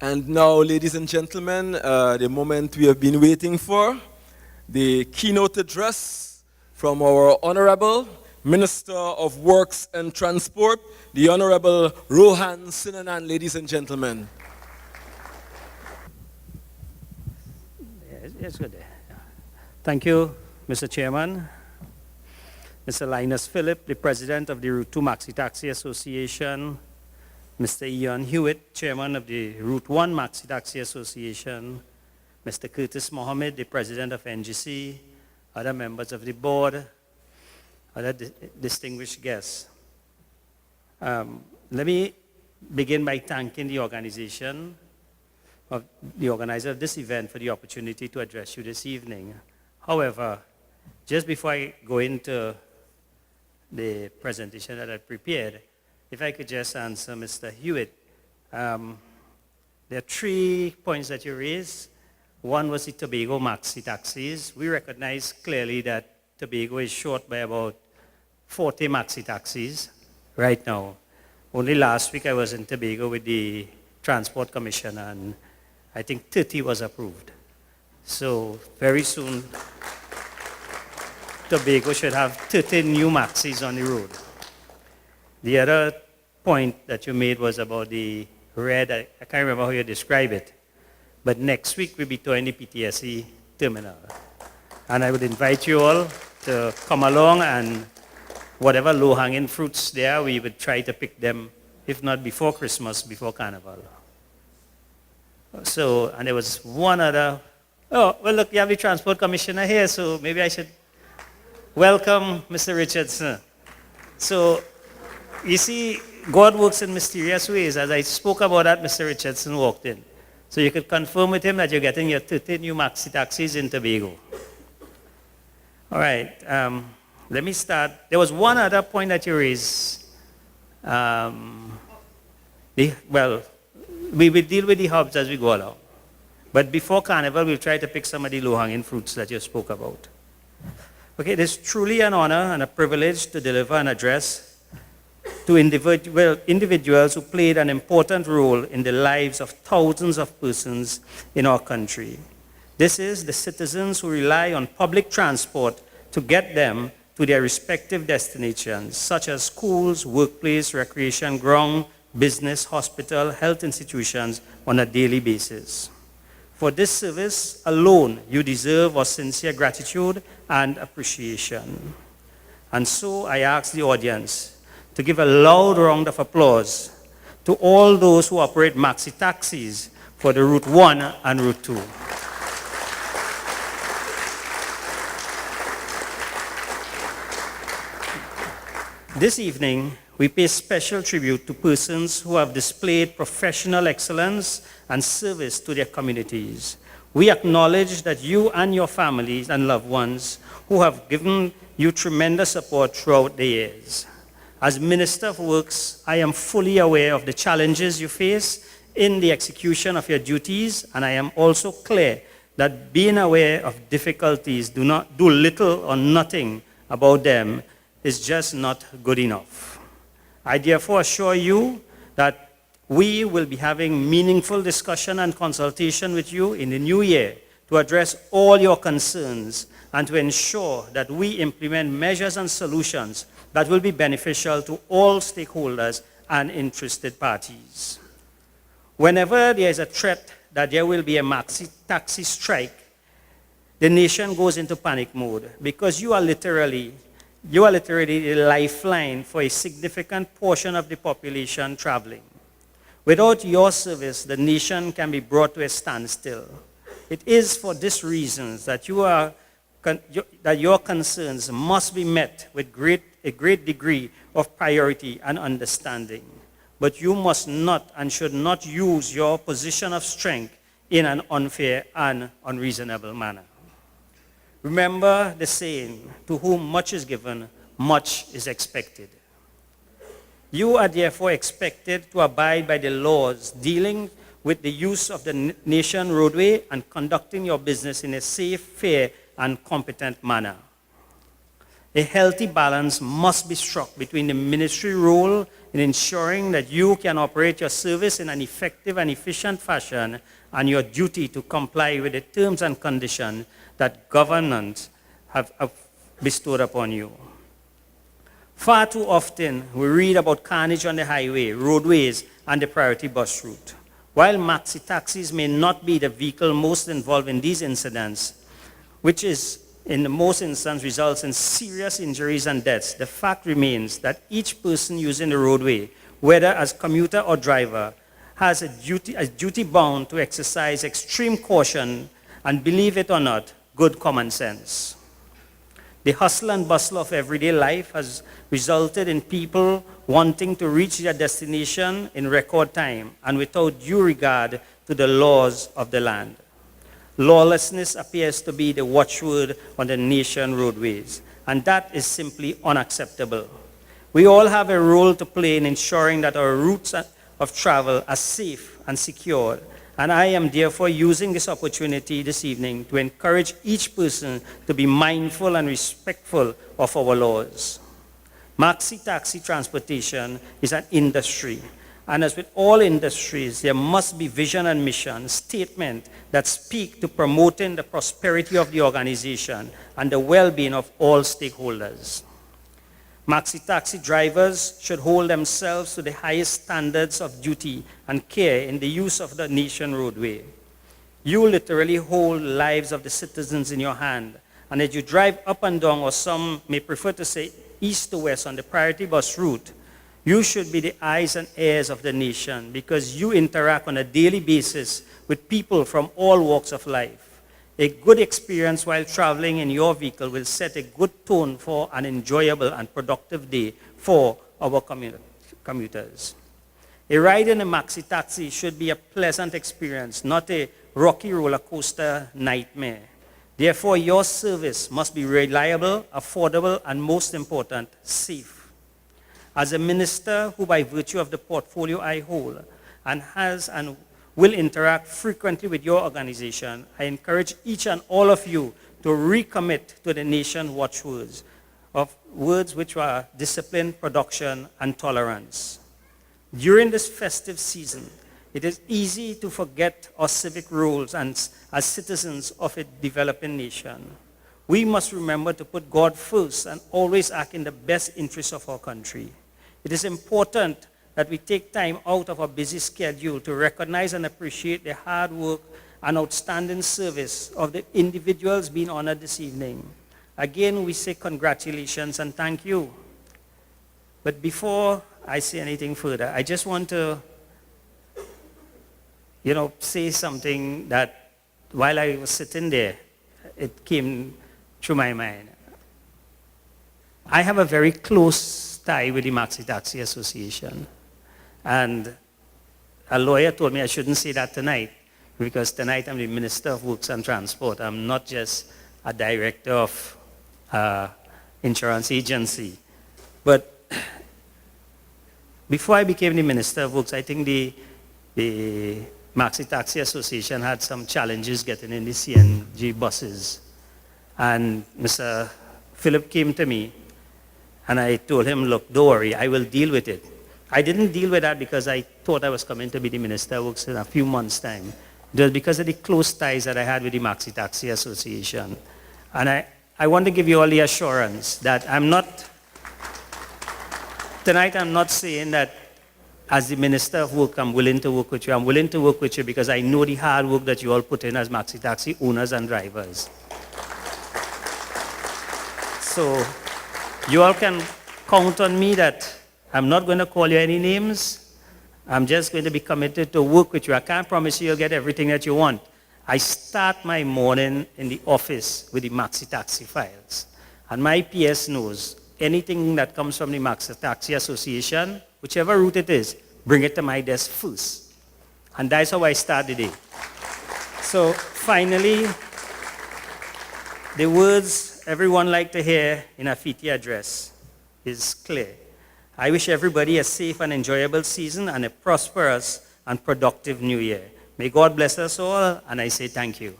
And now, ladies and gentlemen, the moment we have been waiting for, the keynote address from our Honourable Minister of Works and Transport, the Honourable Rohan Sinanan, ladies and gentlemen. Yes, good. Thank you, Mr. Chairman. Mr. Linus Phillip, the President of the Route 2 Maxi Taxi Association, Mr. Ian Hewitt, Chairman of the Route 1 Maxi Taxi Association, Mr. Curtis Mohammed, the President of NGC, other members of the board, other distinguished guests. Let me begin by thanking the organizer of this event for the opportunity to address you this evening. However, just before I go into the presentation that I prepared, if I could just answer Mr. Hewitt. There are 3 points that you raised. One was the Tobago Maxi taxis. We recognize clearly that Tobago is short by about 40 Maxi taxis right now. Only last week I was in Tobago with the Transport Commission, and I think 30 was approved. So very soon, Tobago should have 30 new Maxis on the road. The other point that you made was about the red, I can't remember how you describe it, but next week we'll be touring the PTSE terminal. And I would invite you all to come along, and whatever low-hanging fruits there, we would try to pick them, if not before Christmas, before Carnival. So, and there was one other, oh, well look, you have the Transport Commissioner here, so maybe I should welcome Mr. Richardson. So, you see, God works in mysterious ways. As I spoke about that, Mr. Richardson walked in. So you could confirm with him that you're getting your 30 new Maxi taxis in Tobago. All right, let me start. There was one other point that you raised. Well, we will deal with the hubs as we go along. But before Carnival, we'll try to pick some of the low-hanging fruits that you spoke about. Okay, it is truly an honor and a privilege to deliver an address to individuals who played an important role in the lives of thousands of persons in our country. This is the citizens who rely on public transport to get them to their respective destinations, such as schools, workplace, recreation ground, business, hospital, health institutions on a daily basis. For this service alone, you deserve our sincere gratitude and appreciation. And so I ask the audience to give a loud round of applause to all those who operate Maxi taxis for the Route 1 and Route 2. This evening, we pay special tribute to persons who have displayed professional excellence and service to their communities. We acknowledge that you and your families and loved ones who have given you tremendous support throughout the years. As Minister of Works, I am fully aware of the challenges you face in the execution of your duties, and I am also clear that being aware of difficulties, do little or nothing about them is just not good enough. I therefore assure you that we will be having meaningful discussion and consultation with you in the new year to address all your concerns and to ensure that we implement measures and solutions that will be beneficial to all stakeholders and interested parties. Whenever there is a threat that there will be a Maxi taxi strike, the nation goes into panic mode because you are literally the lifeline for a significant portion of the population traveling. Without your service, the nation can be brought to a standstill. It is for this reason that your concerns must be met with a great degree of priority and understanding. But you must not and should not use your position of strength in an unfair and unreasonable manner. Remember the saying, to whom much is given, much is expected. You are therefore expected to abide by the laws dealing with the use of the nation roadway and conducting your business in a safe, fair, and competent manner. A healthy balance must be struck between the ministry role in ensuring that you can operate your service in an effective and efficient fashion, and your duty to comply with the terms and conditions that government have bestowed upon you. Far too often, we read about carnage on the highway, roadways, and the priority bus route. While maxi taxis may not be the vehicle most involved in these incidents, which is in the most instances results in serious injuries and deaths, the fact remains that each person using the roadway, whether as commuter or driver, has a duty bound to exercise extreme caution and, believe it or not, good common sense. The hustle and bustle of everyday life has resulted in people wanting to reach their destination in record time and without due regard to the laws of the land. Lawlessness appears to be the watchword on the nation roadways, and that is simply unacceptable. We all have a role to play in ensuring that our routes of travel are safe and secure, and I am therefore using this opportunity this evening to encourage each person to be mindful and respectful of our laws. Maxi taxi transportation is an industry, and as with all industries, there must be vision and mission statements that speak to promoting the prosperity of the organization and the well-being of all stakeholders. Maxi taxi drivers should hold themselves to the highest standards of duty and care in the use of the nation roadway. You literally hold lives of the citizens in your hand, and as you drive up and down, or some may prefer to say east to west on the priority bus route, you should be the eyes and ears of the nation because you interact on a daily basis with people from all walks of life. A good experience while traveling in your vehicle will set a good tone for an enjoyable and productive day for our commuters. A ride in a maxi taxi should be a pleasant experience, not a rocky roller coaster nightmare. Therefore, your service must be reliable, affordable, and most important, safe. As a minister who, by virtue of the portfolio I hold, and has and will interact frequently with your organization, I encourage each and all of you to recommit to the nation watchwords of words which are discipline, production, and tolerance. During this festive season, it is easy to forget our civic roles as citizens of a developing nation. We must remember to put God first and always act in the best interest of our country. It is important that we take time out of our busy schedule to recognize and appreciate the hard work and outstanding service of the individuals being honored this evening. Again, we say congratulations and thank you. But before I say anything further, I just want to, say something that while I was sitting there, it came through my mind. I have a very close tie with the Maxi Taxi Association. And a lawyer told me I shouldn't say that tonight, because tonight I'm the Minister of Works and Transport. I'm not just a director of insurance agency. But before I became the Minister of Works, I think the Maxi Taxi Association had some challenges getting in the CNG buses. And Mr. Philip came to me, and I told him, look, don't worry, I will deal with it. I didn't deal with that because I thought I was coming to be the Minister of Works in a few months' time. It was because of the close ties that I had with the Maxi Taxi Association. And I want to give you all the assurance that tonight I'm not saying that as the Minister of Work, I'm willing to work with you. I'm willing to work with you because I know the hard work that you all put in as Maxi Taxi owners and drivers. So you all can count on me that I'm not going to call you any names. I'm just going to be committed to work with you. I can't promise you you'll get everything that you want. I start my morning in the office with the Maxi Taxi files. And my PS knows anything that comes from the Maxi Taxi Association, whichever route it is, bring it to my desk first. And that's how I start the day. So finally, the words everyone like to hear in a FITI address is clear. I wish everybody a safe and enjoyable season and a prosperous and productive new year. May God bless us all, and I say thank you.